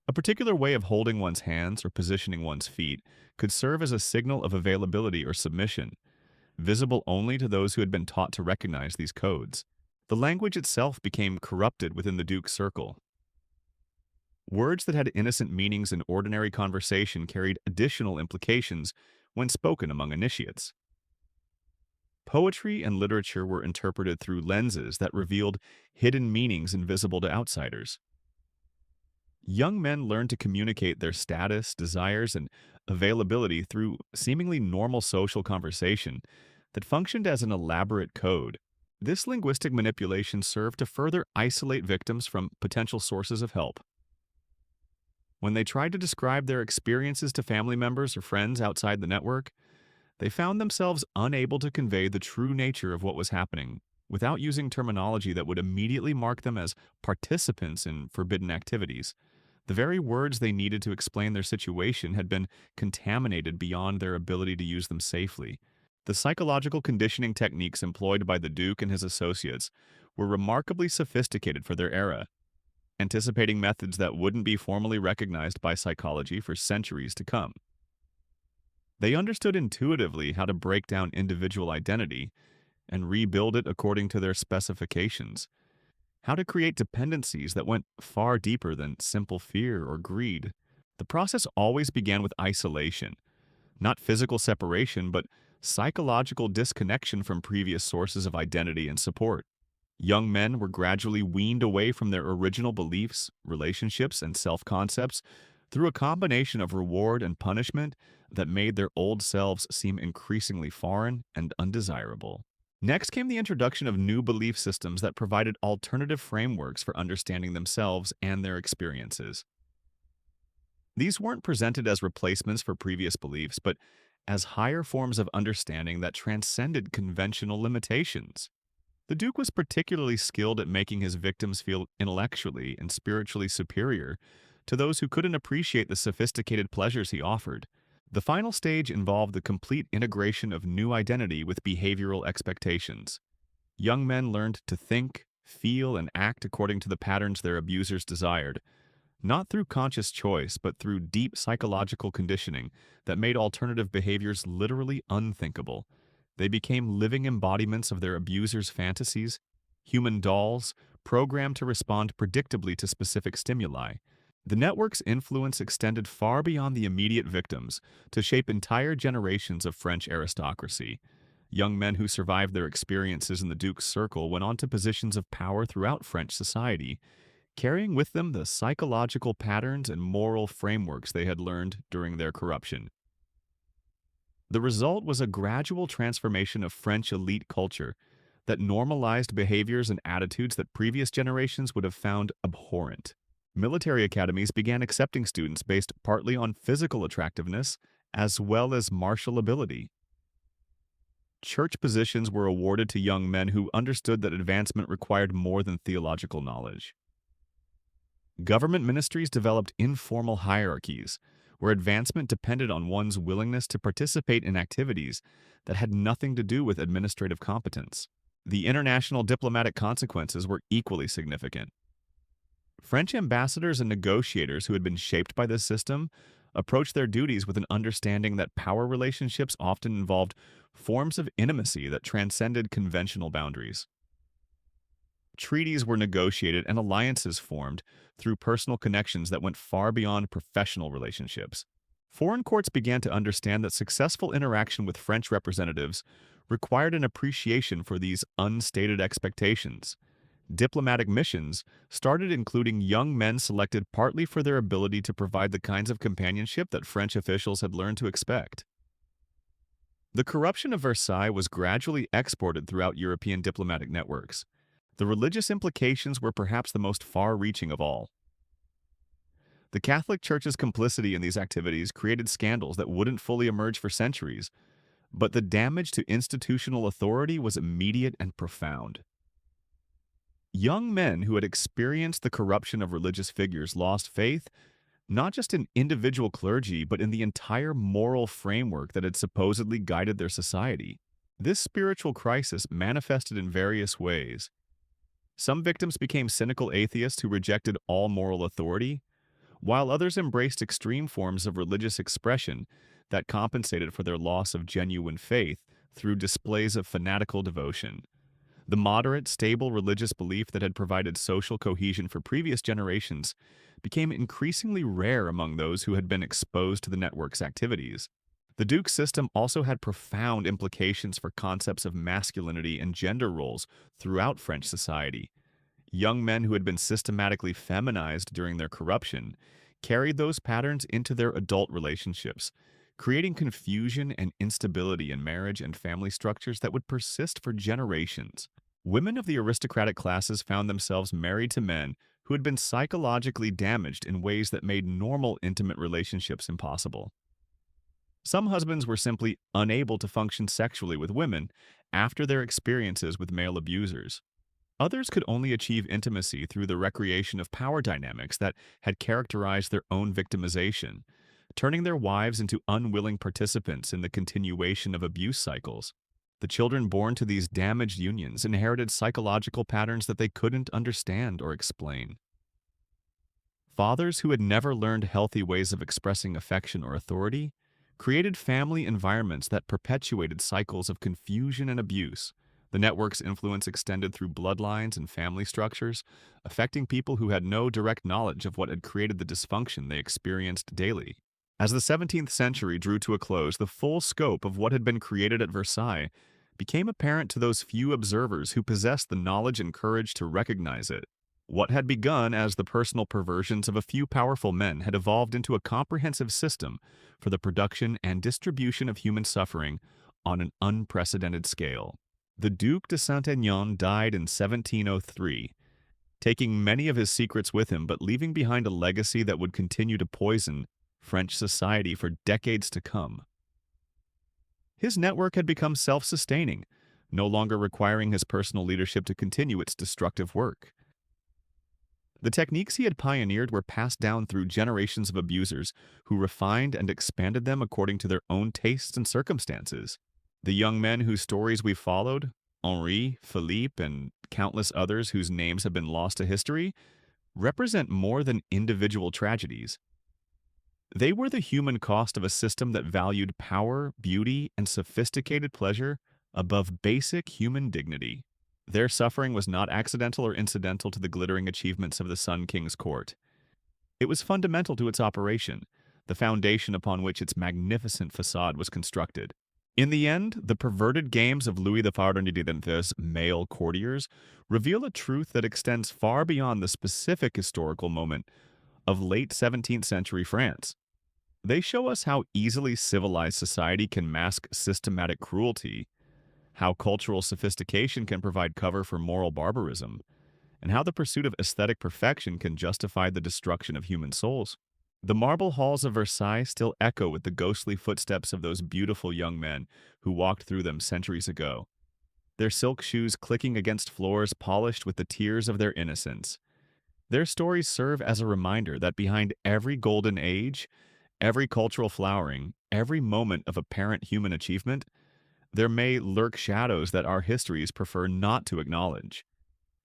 A particular way of holding one's hands or positioning one's feet could serve as a signal of availability or submission, visible only to those who had been taught to recognize these codes. The language itself became corrupted within the Duke's circle. Words that had innocent meanings in ordinary conversation carried additional implications when spoken among initiates. Poetry and literature were interpreted through lenses that revealed hidden meanings invisible to outsiders. Young men learned to communicate their status, desires, and availability through seemingly normal social conversation that functioned as an elaborate code. This linguistic manipulation served to further isolate victims from potential sources of help. When they tried to describe their experiences to family members or friends outside the network, they found themselves unable to convey the true nature of what was happening without using terminology that would immediately mark them as participants in forbidden activities. The very words they needed to explain their situation had been contaminated beyond their ability to use them safely. The psychological conditioning techniques employed by the Duke and his associates were remarkably sophisticated for their era, anticipating methods that wouldn't be formally recognized by psychology for centuries to come. They understood intuitively how to break down individual identity and rebuild it according to their specifications, how to create dependencies that went far deeper than simple fear or greed. The process always began with isolation, not physical separation, but psychological disconnection from previous sources of identity and support. Young men were gradually weaned away from their original beliefs, relationships, and self-concepts through a combination of reward and punishment that made their old selves seem increasingly foreign and undesirable. Next came the introduction of new belief systems that provided alternative frameworks for understanding themselves and their experiences. These weren't presented as replacements for previous beliefs, but as higher forms of understanding that transcended conventional limitations. The Duke was particularly skilled at making his victims feel intellectually and spiritually superior to those who couldn't appreciate the sophisticated pleasures he offered. The final stage involved the complete integration of new identity with behavioral expectations. Young men learned to think, feel, and act according to the patterns their abusers desired, not through conscious choice, but through deep psychological conditioning that made alternative behaviors literally unthinkable. They became living embodiments of their abusers' fantasies, human dolls, programmed to respond predictably to specific stimuli. The network's influence extended far beyond the immediate victims to shape entire generations of French aristocracy. Young men who survived their experiences in the Duke's circle went on to positions of power throughout French society, carrying with them the psychological patterns and moral frameworks they had learned during their corruption. The result was a gradual transformation of French elite culture that normalized behaviors and attitudes that previous generations would have found abhorrent. Military academies began accepting students based partly on physical attractiveness as well as martial ability. Church positions were awarded to young men who understood that advancement required more than theological knowledge. Government ministries developed informal hierarchies, where advancement depended on one's willingness to participate in activities that had nothing to do with administrative competence. The international diplomatic consequences were equally significant. French ambassadors and negotiators who had been shaped by this system approached their duties with an understanding that power relationships often involved forms of intimacy that transcended conventional boundaries. Treaties were negotiated and alliances formed through personal connections that went far beyond professional relationships. Foreign courts began to understand that successful interaction with French representatives required an appreciation for these unstated expectations. Diplomatic missions started including young men selected partly for their ability to provide the kinds of companionship that French officials had learned to expect. The corruption of Versailles was gradually exported throughout European diplomatic networks. The religious implications were perhaps the most far-reaching of all. The Catholic Church's complicity in these activities created scandals that wouldn't fully emerge for centuries, but the damage to institutional authority was immediate and profound. Young men who had experienced the corruption of religious figures lost faith not just in individual clergy, but in the entire moral framework that had supposedly guided their society. This spiritual crisis manifested in various ways. Some victims became cynical atheists who rejected all moral authority, while others embraced extreme forms of religious expression that compensated for their loss of genuine faith through displays of fanatical devotion. The moderate, stable religious belief that had provided social cohesion for previous generations became increasingly rare among those who had been exposed to the network's activities. The Duke's system also had profound implications for concepts of masculinity and gender roles throughout French society. Young men who had been systematically feminized during their corruption carried those patterns into their adult relationships, creating confusion and instability in marriage and family structures that would persist for generations. Women of the aristocratic classes found themselves married to men who had been psychologically damaged in ways that made normal intimate relationships impossible. Some husbands were simply unable to function sexually with women after their experiences with male abusers. Others could only achieve intimacy through the recreation of power dynamics that had characterized their own victimization, turning their wives into unwilling participants in the continuation of abuse cycles. The children born to these damaged unions inherited psychological patterns that they couldn't understand or explain. Fathers who had never learned healthy ways of expressing affection or authority created family environments that perpetuated cycles of confusion and abuse. The network's influence extended through bloodlines and family structures, affecting people who had no direct knowledge of what had created the dysfunction they experienced daily. As the 17th century drew to a close, the full scope of what had been created at Versailles became apparent to those few observers who possessed the knowledge and courage to recognize it. What had begun as the personal perversions of a few powerful men had evolved into a comprehensive system for the production and distribution of human suffering on an unprecedented scale. The Duc de Saint-Aignan died in 1703, taking many of his secrets with him but leaving behind a legacy that would continue to poison French society for decades to come. His network had become self-sustaining, no longer requiring his personal leadership to continue its destructive work. The techniques he had pioneered were passed down through generations of abusers who refined and expanded them according to their own tastes and circumstances. The young men whose stories we followed, Henri, Philippe, and countless others whose names have been lost to history, represent more than individual tragedies. They were the human cost of a system that valued power, beauty, and sophisticated pleasure above basic human dignity. Their suffering was not accidental or incidental to the glittering achievements of the Sun King's court. It was fundamental to its operation, the foundation upon which its magnificent facade was constructed. In the end, the perverted games of Louis XIV's male courtiers reveal a truth that extends far beyond the specific historical moment of late 17th century France. They show us how easily civilized society can mask systematic cruelty, how cultural sophistication can provide cover for moral barbarism, and how the pursuit of aesthetic perfection can justify the destruction of human souls. The marble halls of Versailles still echo with the ghostly footsteps of those beautiful young men who walked through them centuries ago, their silk shoes clicking against floors polished with the tears of their innocence. Their stories serve as a reminder that behind every golden age, every cultural flowering, every moment of apparent human achievement, there may lurk shadows that our histories prefer not to acknowledge.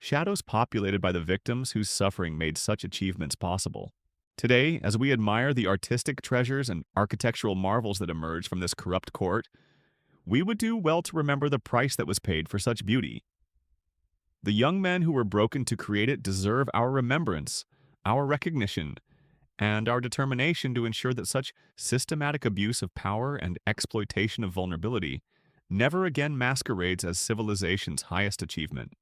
Shadows populated by the victims whose suffering made such achievements possible. Today, as we admire the artistic treasures and architectural marvels that emerge from this corrupt court, we would do well to remember the price that was paid for such beauty. The young men who were broken to create it deserve our remembrance, our recognition, and our determination to ensure that such systematic abuse of power and exploitation of vulnerability never again masquerades as civilization's highest achievement.